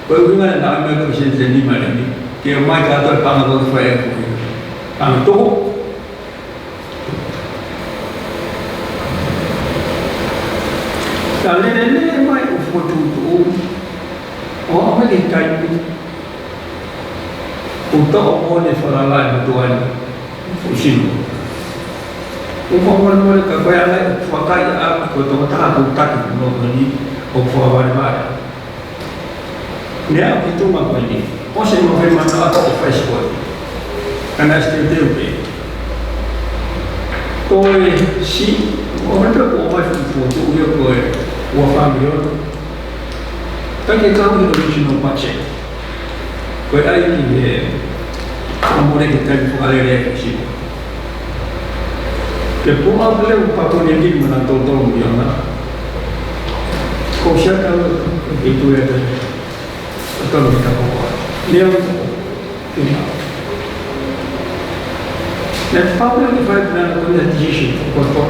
kalau kita nak ambil keputusan sendiri mana ni, kita mai kata kalau aku faham aku, kalau tu, kalau ni mai foto tu, orang kita itu, untuk orang ni salah lain tuan, fusin. Umumnya mereka bayar pakai aku tu tak tak ni opor apa. Dia itu macam ni. Masih mahu mana atau Facebook. Karena setiap dia. Koi si orang tu buat foto dia koi wafat dia. Tapi kalau kita original macam, koi ada ni. Kamu ni kita buat ada sih. Kepulang beliau patut yang mana tolong dia nak. Kau siapa itu ada atau kita bawa. Dia ini. Dan public development organization untuk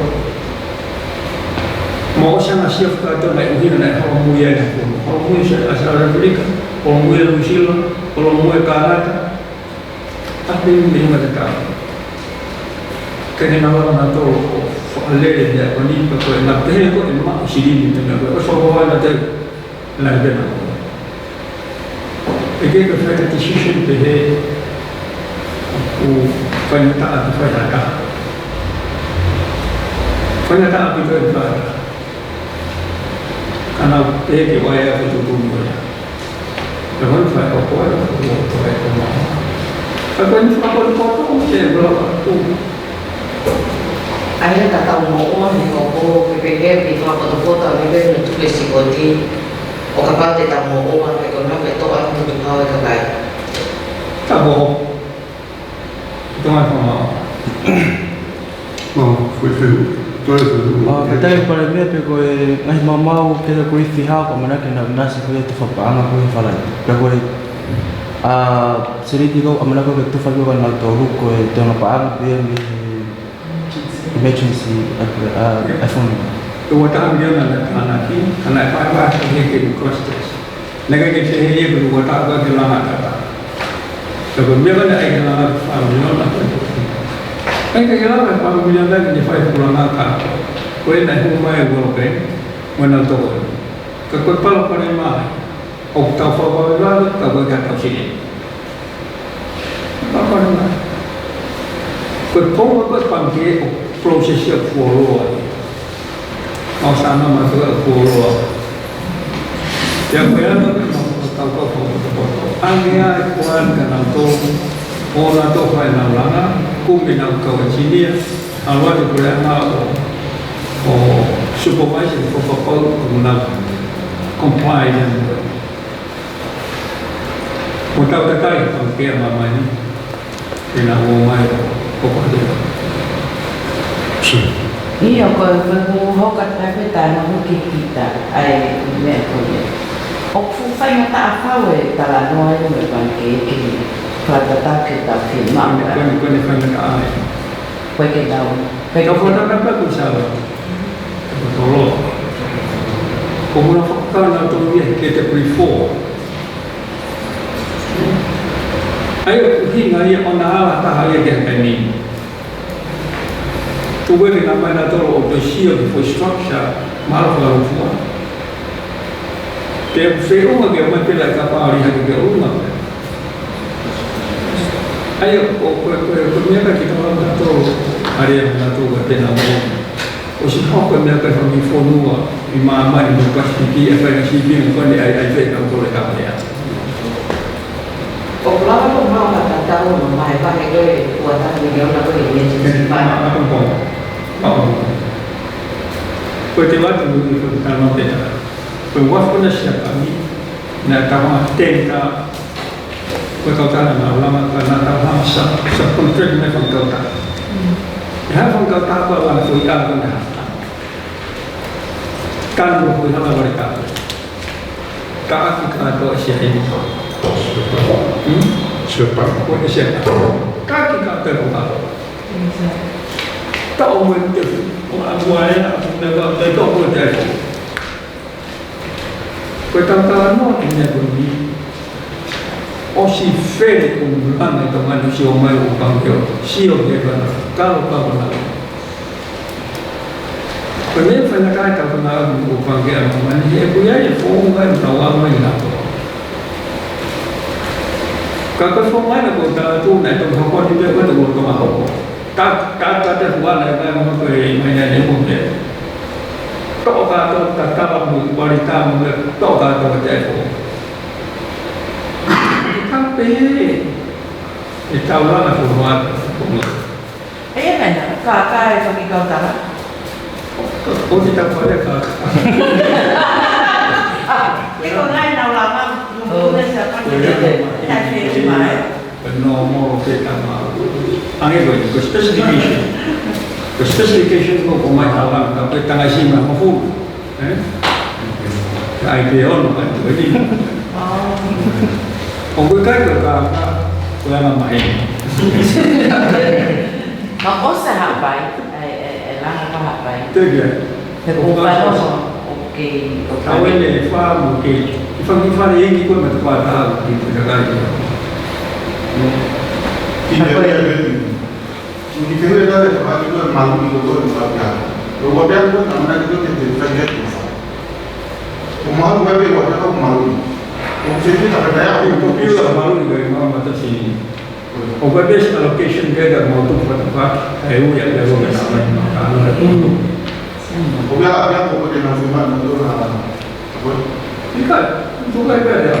mau sangat siap kata nak uhin nak orang mulia nak orang mulia asal Amerika, orang mulia New Zealand, orang mulia Kanada. Tapi ini mereka. Kena orang atau alih dia ni kalau nak pergi aku emak sini ni tengah aku semua ada lagi nak. Jadi kalau decision pergi aku pernyataan itu ada. Karena pergi wayar itu tunggu ya. Kalau saya apa aku kalau ni apa foto saya berapa tu. Akhirnya tak tahu mau ni kau PPG itu apa tu foto ni ben tu besi kodi. O kapal tak mau orang ke kena ke tu aku tu kau ke baik. Tak mau. Itu apa? Foi feito. Kita para mim pegou mas mamau que eu conheci há como na que na nasi foi tu fapa anga foi falar. Pegou seri digo amana ko tu fapa ko na to ko te na pa anga emergency iPhone. Tu watak dia nak anak apa ni ke costes. Naga ke sehari baru watak apa kelangan kata. Sebab dia mana ai kelangan family nak. Ai kelangan family nak ni fai kelangan kata. Kau nak humai gua ke mana tu. Kau kalau kau ni mah okta fava lalu kau kata sini. Apa ni? Kau pun kau panggil prosesnya follow. Mau sana masuk ke follow. Yang bayar tahu foto. Angin kuan kenal tu, orang tu fai nalanga, kumbinau kau sini, awal tu kuliah or supervising for proposal comply dengan Mutau terkait pangkia mama ini kena umai pokok dia. Iya, kalau hokat tapi tanah mungkin kita ay merkonya. Okfu fai mata apa we tala noy berbangke kini. Pada kita firman. Kau ni fai mata ay. Pakai daun. Kau pun tak dapat usaha. Betul. Kau nak fakir nak tu dia kita prefer. Ayo hingga ia onalah tahaya yang kini. Tuwe ni nama na tolo of the shield for structure malah kalau semua. Dia rumah dia macam like apa hari hari rumah. Ayo kemudian kita orang na tolo hari yang na tolo kita nama. Usi kau kemudian kita kami phone imam ni bukan sikit apa yang sikit bukan dia ada kita tolo apa ya. Kalau aku mau kata tahu memang apa yang buat apa yang aku ini jadi mana apa pun. Oh. Pertama tu kalau kita berwaf pun siapa ni nak tahu tentang perkataan ulama kerana tahu sepenuhnya perkataan. Ya perkataan apa yang kita guna. Kan bukan hanya mereka. Tak kita tu siapa Siapa? Bukan siapa. Kaki kata apa? Tak umum tu. Orang buaya nak tak boleh jadi. Perkataan mana ini bunyi? Osi fere kumpulan itu manusia mai upang dia. Siapa dia kan? Kalau kau nak. Kemudian pernah kata pernah upang dia manusia buaya yang form kan tahu mai nak. Kalau semua nak kita tu nak tu apa dia pun tu kita mahu. Tak ada buat lagi macam mana ni pun dia. Tak ada tak wanita mungkin tak ada macam itu. Tapi kita orang nak buat. Eh mana? Kakak yang kau tahu. Oh kita boleh kakak. Cái con này nào làm ăn, nó sẽ phát triển thay thế mà. Normal kita mah. Angin tu, specification. Specification tu pemain alam, tapi tengah sini mah full. IPO kan jadi. Orang kaya tu kan, orang main. Mà có xã hội vậy, là có học vậy. Tu dia. Thì cũng phải lo ok. Tahu ni, faham mungkin. Ifan ini ikut macam apa itu jaga itu. Tidak ada ini kita ada sebab itu malu itu sebabnya. Kalau dia pun nama itu tidak terjadi. Malu bagi orang itu malu. Mungkin tak ada yang Itu pula malu juga memang macam sini. Overbase allocation dia dah mau tu tempat, ayu yang dia boleh nak makan itu. Dia pun dia nak cuma untuk apa? Ikat, bukan dia.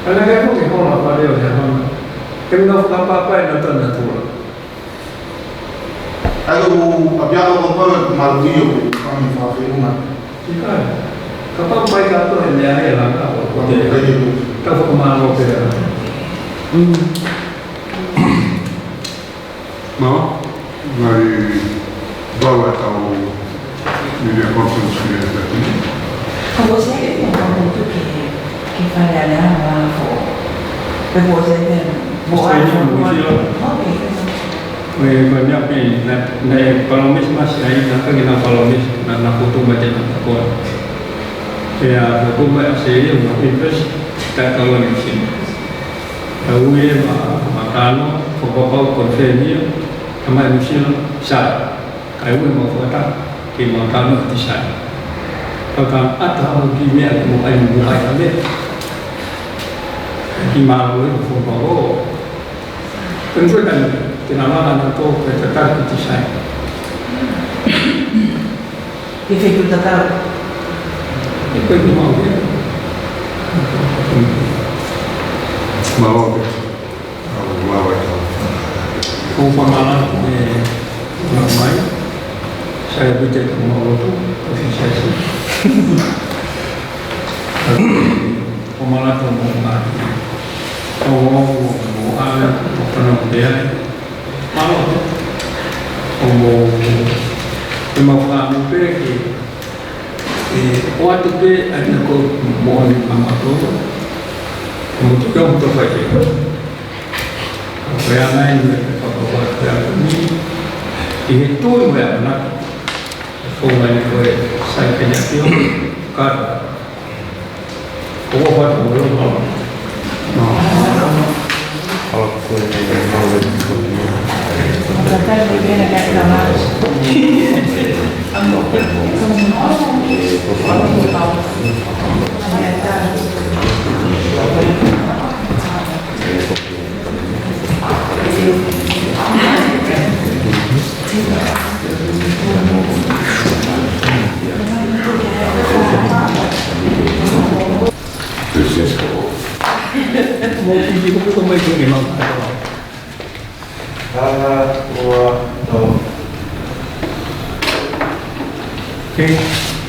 Kalau kita pun kita orang apa dia macam kena apa yang nak tu. Aduh, apa yang apa malu itu kami faham rumah. Ikat, kapal baik atau hanya yang apa? Kalau malu dia. Mau? Mari bawa tahu media conference ni tadi. Kalau saya yang kamu tu kita ada apa for, kalau saya buat banyak ni, palomis masih ada, nak kita palomis, nak foto macam nak buat. Saya foto macam saya nak invest, tak tahu ni sini. Tahu ni makan, foto konfirmasi, kami mesti sah. Kayu mau foto, kita makan mesti sah. Kalau ada kimia yang mungkin buat kami, kimia itu foto. Tentu kan, kenapa anak tu berdekat di sana? dificultad. Itu yang mau dia. Mau mau itu. Kau pemalas ni ramai. saya bicara mau konsentrasi. Pemalat pemalat. Oh, ada pernah dia. Malu. Oh, memang kami pergi. Waktu itu ada kau mohon amato. Untuk kamu terbaik. Yang lain apa ini itu yang nak orang itu saya kena tiup kan apa belum Kalau aku mau Kata bagian agak lama. mau pergi ke rumah itu memang dua, okay.